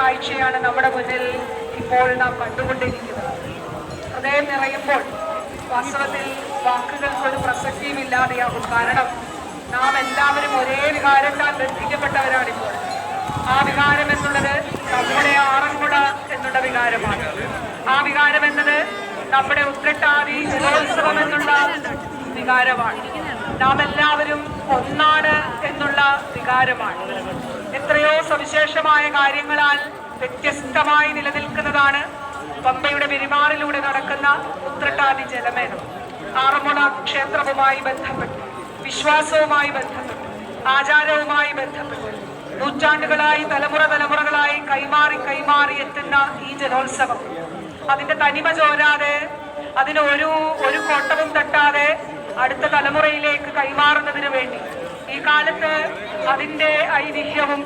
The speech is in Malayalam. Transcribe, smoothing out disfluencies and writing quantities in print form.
കാഴ്ചയാണ് നമ്മുടെ മുന്നിൽ ഇപ്പോൾ നാം കണ്ടുകൊണ്ടിരിക്കുന്നത്. ഹൃദയം നിറയുമ്പോൾ വാസ്തവത്തിൽ വാക്കുകൾക്കൊരു പ്രസക്തിയുമില്ലാതെയാകും. കാരണം നാം എല്ലാവരും ഒരേ വികാരത്താൽ ബന്ധിക്കപ്പെട്ടവരാണിപ്പോൾ. ആ വികാരം എന്നുള്ളത് നമ്മുടെ ആറന്മുള എന്നുള്ള വികാരമാണ്. ആ വികാരം എന്നത് നമ്മുടെ ഉത്രട്ടാതി ജലോത്സവം എന്നുള്ള വികാരമാണ്. നാം എല്ലാവരും ഒന്നാണ് എന്നുള്ള വികാരമാണ്. എത്രയോ സവിശേഷമായ കാര്യങ്ങളാൽ വ്യത്യസ്തമായി നിലനിൽക്കുന്നതാണ് പമ്പയുടെ പെരുമാറിലൂടെ നടക്കുന്ന ഉത്രട്ടാതി ജലമേളം. ആറന്മുള ക്ഷേത്രവുമായി ബന്ധപ്പെട്ട്, വിശ്വാസവുമായി ബന്ധപ്പെട്ട്, ആചാരവുമായി ബന്ധപ്പെട്ട് നൂറ്റാണ്ടുകളായി തലമുറകളായി കൈമാറി എത്തുന്ന ഈ ജലോത്സവം അതിന്റെ തനിമ ചോരാതെ, അതിന് ഒരു കോട്ടവും തട്ടാതെ അടുത്ത തലമുറയിലേക്ക് കൈമാറുന്നതിന് വേണ്ടി ഈ കാലത്ത് അതിന്റെ ഐതിഹ്യവും